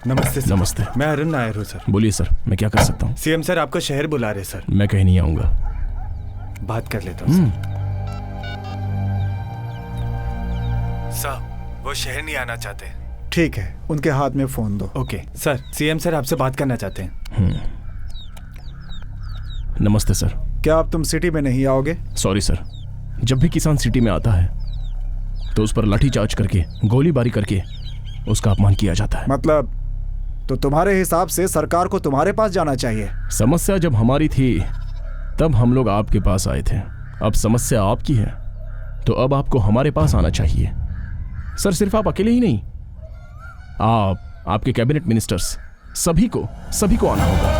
नमस्ते सर। नमस्ते। मैं अरुण नायर हूँ सर। बोलिए सर, मैं क्या कर सकता हूँ? सीएम सर आपको शहर बुला रहे सर। मैं कहीं नहीं आऊंगा। बात कर लेता हूँ सर। वो शहर नहीं आना चाहते। ठीक है, उनके हाथ में फोन दो। ओके सर, सीएम सर आपसे बात करना चाहते हैं। नमस्ते सर। क्या अब तुम सिटी में नहीं आओगे? सॉरी सर, जब भी किसान सिटी में आता है तो उस पर लाठीचार्ज करके, गोलीबारी करके उसका अपमान किया जाता है। मतलब तो तुम्हारे हिसाब से सरकार को तुम्हारे पास जाना चाहिए। समस्या जब हमारी थी तब हम लोग आपके पास आए थे। अब समस्या आपकी है तो अब आपको हमारे पास आना चाहिए। सर सिर्फ आप अकेले ही नहीं, आपके कैबिनेट मिनिस्टर्स, सभी को आना होगा।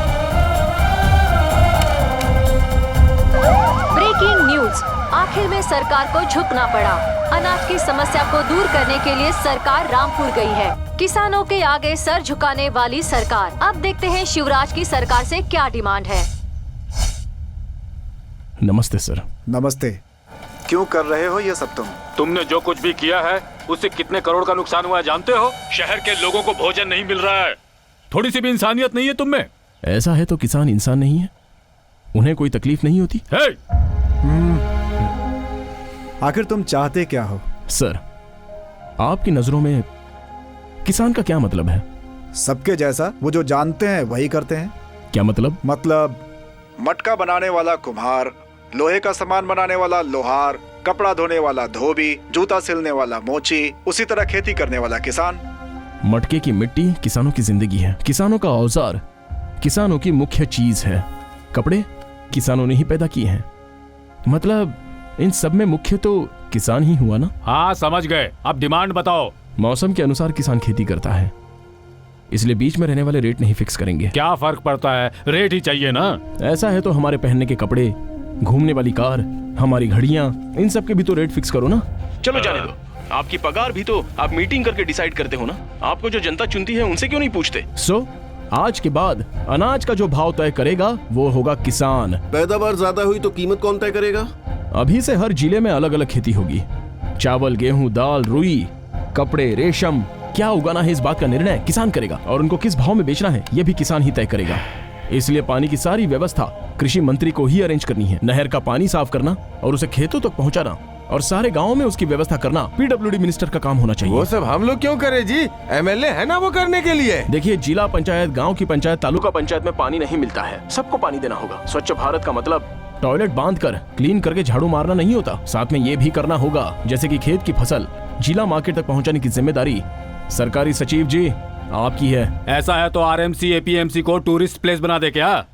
ब्रेकिंग न्यूज, आखिर में सरकार को झुकना पड़ा। अनाज की समस्या को दूर करने के लिए सरकार रामपुर गई है। किसानों के आगे सर झुकाने वाली सरकार। अब देखते हैं शिवराज की सरकार से क्या डिमांड है। नमस्ते सर। नमस्ते। क्यों कर रहे हो ये सब तुमने जो कुछ भी किया है उससे कितने करोड़ का नुकसान हुआ है जानते हो? शहर के लोगों को भोजन नहीं मिल रहा है। थोड़ी सी भी इंसानियत नहीं है तुम में। ऐसा है तो किसान इंसान नहीं है? उन्हें कोई तकलीफ नहीं होती? आखिर तुम चाहते क्या हो? सर, आपकी नजरों में किसान का क्या मतलब है? सबके जैसा, वो जो जानते हैं वही करते हैं। क्या मतलब? मतलब मटका बनाने वाला कुम्हार, लोहे का सामान बनाने वाला लोहार, कपड़ा धोने वाला धोबी, जूता सिलने वाला मोची, उसी तरह खेती करने वाला किसान। मटके की मिट्टी किसानों की जिंदगी है, किसानों का औजार किसानों की मुख्य चीज है, कपड़े किसानों ने ही पैदा किए हैं। मतलब इन सब में मुख्य तो किसान ही हुआ ना? हाँ समझ गए, अब डिमांड बताओ। मौसम के अनुसार किसान खेती करता है, इसलिए बीच में रहने वाले रेट नहीं फिक्स करेंगे। क्या फर्क पड़ता है, रेट ही चाहिए ना। ऐसा है तो हमारे पहनने के कपड़े, घूमने वाली कार, हमारी घड़ियां, इन सब के भी तो रेट फिक्स करो ना। चलो जाने दो, आपकी पगार भी तो आप मीटिंग करके डिसाइड करते हो ना। आपको जो जनता चुनती है उनसे क्यों नहीं पूछते? आज के बाद अनाज का जो भाव तय करेगा वो होगा किसान। पैदावार ज्यादा हुई तो कीमत कौन तय करेगा? अभी से हर जिले में अलग अलग खेती होगी। चावल, गेहूं, दाल, रुई, कपड़े, रेशम, क्या उगाना है इस बात का निर्णय किसान करेगा, और उनको किस भाव में बेचना है ये भी किसान ही तय करेगा। इसलिए पानी की सारी व्यवस्था कृषि मंत्री को ही अरेंज करनी है। नहर का पानी साफ करना और उसे खेतों तक पहुंचाना और सारे गांवों में उसकी व्यवस्था करना पीडब्ल्यूडी मिनिस्टर का काम होना चाहिए। वो सब हम लोग क्यों करें जी? एमएलए है ना वो करने के लिए। देखिए, जिला पंचायत, गांव की पंचायत, तालुका पंचायत में पानी नहीं मिलता है, सबको पानी देना होगा। स्वच्छ भारत का मतलब टॉयलेट बांध कर क्लीन करके झाड़ू मारना नहीं होता, साथ में ये भी करना होगा जैसे कि खेत की फसल जिला मार्केट तक पहुंचाने की जिम्मेदारी सरकारी सचिव जी आपकी है। ऐसा है तो आरएमसी एपीएमसी को टूरिस्ट प्लेस बना दे क्या?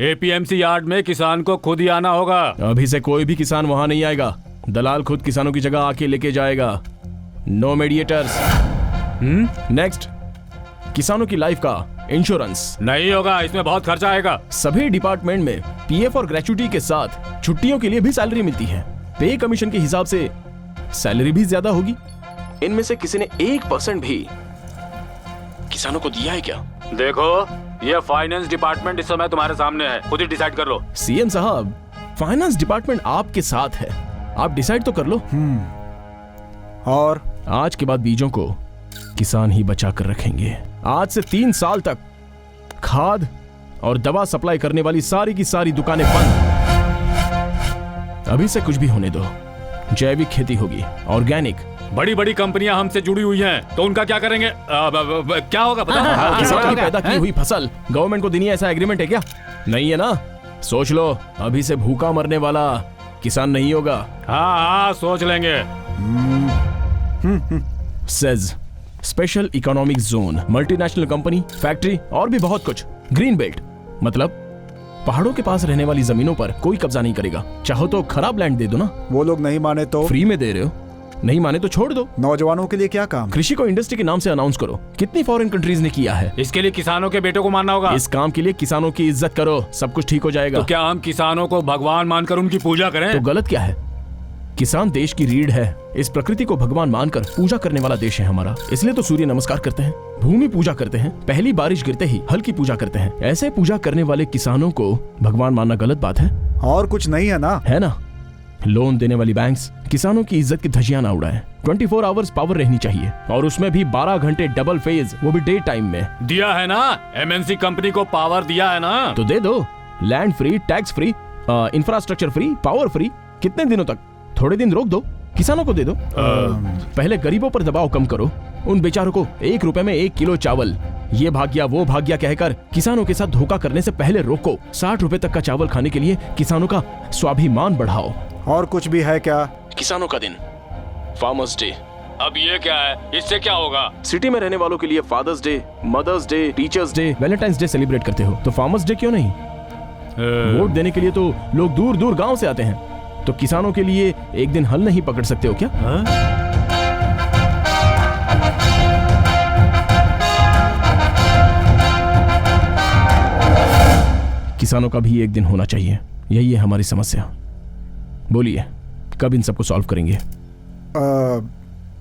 एपीएमसी यार्ड में किसान को खुद ही आना होगा। अभी से कोई भी किसान वहां नहीं आएगा, दलाल खुद किसानों की जगह आके लेके जाएगा। No mediators. नेक्स्ट, किसानों की लाइफ का इंश्योरेंस नहीं होगा, इसमें बहुत खर्चा आएगा। सभी डिपार्टमेंट में पीएफ और ग्रेच्युटी के साथ छुट्टियों के लिए भी सैलरी मिलती है। पे कमीशन के हिसाब से सैलरी भी ज्यादा होगी। इनमें से किसी ने 1% भी किसानों को दिया है क्या? देखो, ये फाइनेंस डिपार्टमेंट इस समय तुम्हारे सामने है, खुद ही डिसाइड कर लो। सीएम साहब, फाइनेंस डिपार्टमेंट आपके साथ है, आप डिसाइड तो कर लो। और आज के बाद बीजों को किसान ही बचा कर रखेंगे। आज से 3 साल तक खाद और दवा सप्लाई करने वाली सारी की सारी दुकानें बंद। अभी से कुछ भी होने दो, जैविक खेती होगी, ऑर्गेनिक। बड़ी बड़ी कंपनियां हमसे जुड़ी हुई हैं, तो उनका क्या करेंगे? क्या होगा बताओ? किसान की पैदा की हुई फसल गवर्नमेंट को देनी है, ऐसा एग्रीमेंट है क्या? नहीं है ना? सोच लो, अभी से भूखा मरने वाला किसान नहीं होगा। हाँ सोच लेंगे। Says special economic zone, multinational company, factory और भी बहुत कुछ। ग्रीन बेल्ट मतलब पहाड़ों के पास रहने वाली जमीनों पर कोई कब्जा नहीं करेगा। चाहो तो खराब लैंड दे दो ना। वो लोग नहीं माने तो? फ्री में दे रहे हो, नहीं माने तो छोड़ दो। नौजवानों के लिए क्या काम? कृषि को इंडस्ट्री के नाम से अनाउंस करो। कितनी फॉरेन कंट्रीज ने किया है। इसके लिए किसानों के बेटों को मानना होगा। इस काम के लिए किसानों की इज्जत करो, सब कुछ ठीक हो जाएगा। तो क्या हम किसानों को भगवान मानकर उनकी पूजा करें? तो गलत क्या है? किसान देश की रीढ़ है। इस प्रकृति को भगवान मानकर पूजा करने वाला देश है हमारा। इसलिए तो सूर्य नमस्कार करते हैं, भूमि पूजा करते हैं, पहली बारिश गिरते ही हल की पूजा करते हैं। ऐसे पूजा करने वाले किसानों को भगवान मानना गलत बात है? और कुछ नहीं है ना? है ना। लोन देने वाली बैंक्स किसानों की इज्जत की धज्जियां ना उड़ाएं। 24 आवर्स पावर रहनी चाहिए और उसमें भी 12 घंटे डबल फेज, वो भी डे टाइम में। दिया है ना, एमएनसी कंपनी को पावर दिया है ना, तो दे दो। Land free, tax free, infrastructure free, power free. कितने दिनों तक? थोड़े दिन रोक दो, किसानों को दे दो। पहले गरीबों पर दबाव कम करो। उन बेचारों को 1 रुपए में 1 किलो चावल, ये भाग्या वो भाग्या कहकर किसानों के साथ धोखा करने से पहले रोको। 60 रुपए तक का चावल खाने के लिए किसानों का स्वाभिमान बढ़ाओ। और कुछ भी है क्या? किसानों का दिन, फार्मर्स डे। अब ये क्या है, इससे क्या होगा? सिटी में रहने वालों के लिए father's day, mother's day, teachers' day, valentine's day celebrate करते हो, तो फार्मर्स डे क्यों नहीं? वोट देने के लिए तो लोग दूर दूर गांव से आते हैं, तो किसानों के लिए एक दिन हल नहीं पकड़ सकते हो क्या? किसानों का भी एक दिन होना चाहिए। यही है हमारी समस्या। बोलिए, कब इन सबको सॉल्व करेंगे?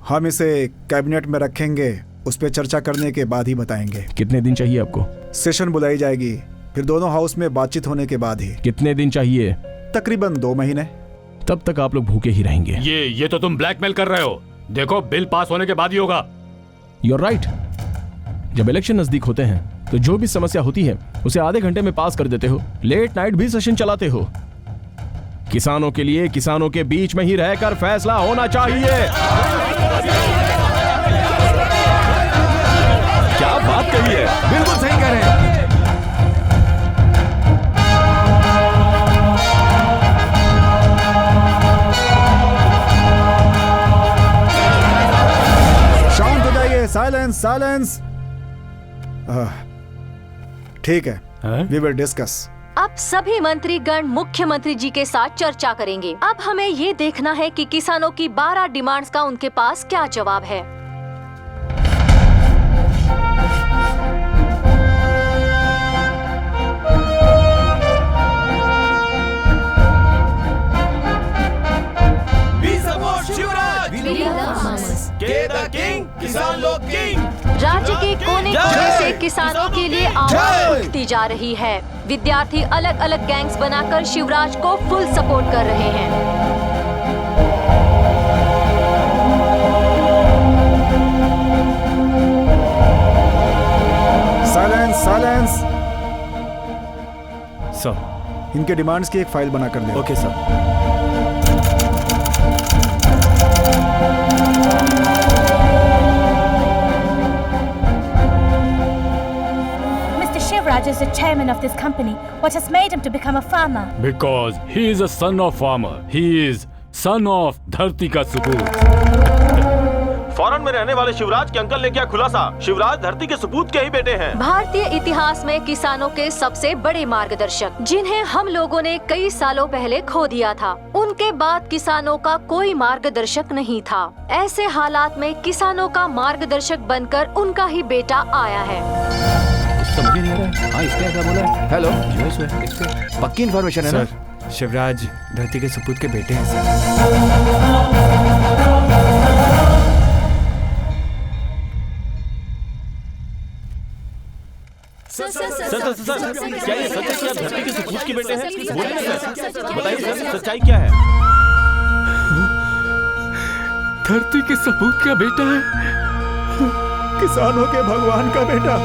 हम इसे कैबिनेट में रखेंगे, उस पर चर्चा करने के बाद ही बताएंगे। कितने दिन चाहिए आपको? सेशन बुलाई जाएगी, फिर दोनों हाउस में बातचीत होने के बाद ही। कितने दिन चाहिए? तकरीबन 2 महीने। तब तक आप लोग भूखे ही रहेंगे। ये तो तुम ब्लैकमेल कर रहे हो। देखो, बिल पास होने के बाद ही होगा। You're right। जब इलेक्शन नजदीक होते हैं तो जो भी समस्या होती है उसे आधे घंटे में पास कर देते हो। लेट नाइट भी सेशन चलाते हो। किसानों के लिए किसानों के बीच में ही रहकर फैसला होना चाहिए। क्या बात कही है, बिल्कुल सही कह रहे हैं। शांत हो जाइए, साइलेंस साइलेंस। ठीक है, वी विल डिस्कस। अब सभी मंत्रीगण मुख्यमंत्री जी के साथ चर्चा करेंगे। अब हमें ये देखना है कि किसानों की 12 डिमांड्स का उनके पास क्या जवाब है। किसान लोग किंग। राज्य के कोने कोने से किसानों के लिए आवाज उठती जा रही है। विद्यार्थी अलग अलग गैंग्स बनाकर शिवराज को फुल सपोर्ट कर रहे हैं। Silence silence. सर, इनके डिमांड्स की एक फाइल बना कर दे। Okay sir. Shivraj is the chairman of this company. What has made him to become a farmer? Because he is a son of farmer. He is son of धरती का सपूत। Foreign में रहने वाले शिवराज के अंकल ने क्या खुलासा? शिवराज धरती के सपूत के ही बेटे हैं। भारतीय इतिहास में किसानों के सबसे बड़े मार्गदर्शक, जिन्हें हम लोगों ने कई सालों पहले खो दिया था, उनके बाद किसानों का कोई मार्गदर्शक नहीं था। ऐसे हालात में किसानों का मार्गदर्शक बनकर उनका ही बेटा आया है। समझ नहीं आ रहा है। हाँ, इसने ऐसा बोला है। हेलो, पक्की इन्फॉर्मेशन है ना? सर, शिवराज धरती के सपूत के बेटे हैं सर, क्या ये सच है कि आप धरती के सपूत के बेटे हैं? बोलिए ना सर, बताइए सर, सच्चाई क्या है? धरती के सपूत का बेटा है, किसानों के भगवान का बेटा।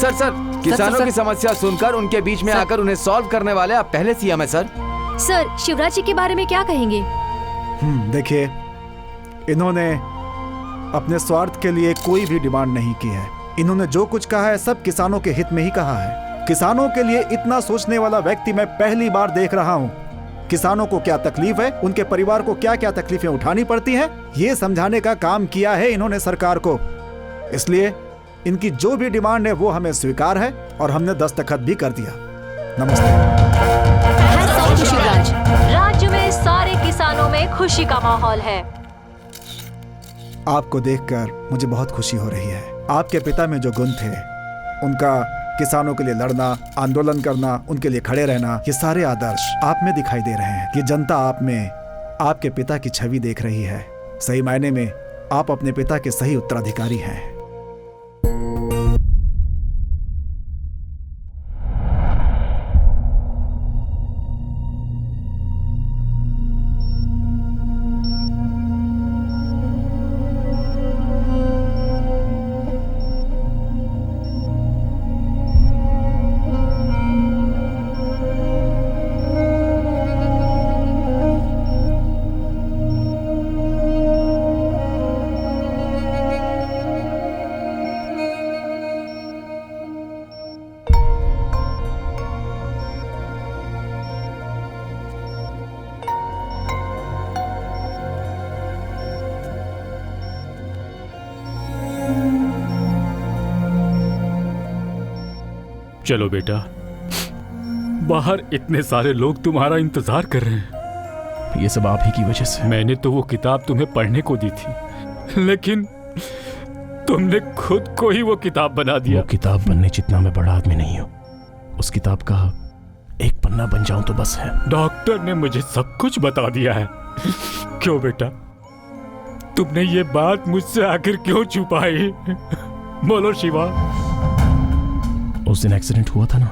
सर, किसानों की समस्या सुनकर उनके बीच में आकर उन्हें सॉल्व करने वाले आप पहले सीएम है सर। सर, शिवराज जी के बारे में क्या कहेंगे? देखिए, इन्होंने अपने स्वार्थ के लिए कोई भी डिमांड नहीं की है। इन्होंने जो कुछ कहा है सब किसानों के हित में ही कहा है। किसानों के लिए इतना सोचने वाला व्यक्ति मैं पहली बार देख रहा हूँ। किसानों को क्या तकलीफ है, उनके परिवार को क्या क्या तकलीफें उठानी पड़ती हैं, ये समझाने का काम किया है इन्होंने सरकार को। इसलिए इनकी जो भी डिमांड है वो हमें स्वीकार है और हमने दस्तखत भी कर दिया। नमस्ते। शिवराज, राज्य में सारे किसानों में खुशी का माहौल है। आपको देखकर मुझे बहुत खुशी हो रही है। आपके पिता में जो गुण थे, उनका किसानों के लिए लड़ना, आंदोलन करना, उनके लिए खड़े रहना, ये सारे आदर्श आप में दिखाई दे रहे हैं। ये जनता आप में आपके पिता की छवि देख रही है। सही मायने में आप अपने पिता के सही उत्तराधिकारी हैं। चलो बेटा, बाहर इतने सारे लोग तुम्हारा इंतजार कर रहे हैं। ये सब आप ही की वजह से। मैंने तो वो किताब तुम्हें पढ़ने को दी थी, लेकिन तुमने खुद को ही वो किताब बना दिया। वो किताब बनने जितना मैं बड़ा आदमी नहीं हूं। उस किताब का एक पन्ना बन जाऊं तो बस है। डॉक्टर ने मुझे सब कुछ बता दिया है। क्यों बेटा, तुमने ये बात मुझसे आखिर क्यों छुपाई? बोलो शिवा। उस दिन एक्सीडेंट हुआ था ना,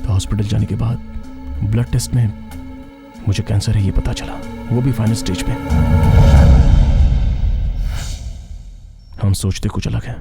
तो हॉस्पिटल जाने के बाद ब्लड टेस्ट में मुझे कैंसर है ये पता चला, वो भी फाइनल स्टेज पे। हम सोचते कुछ अलग है,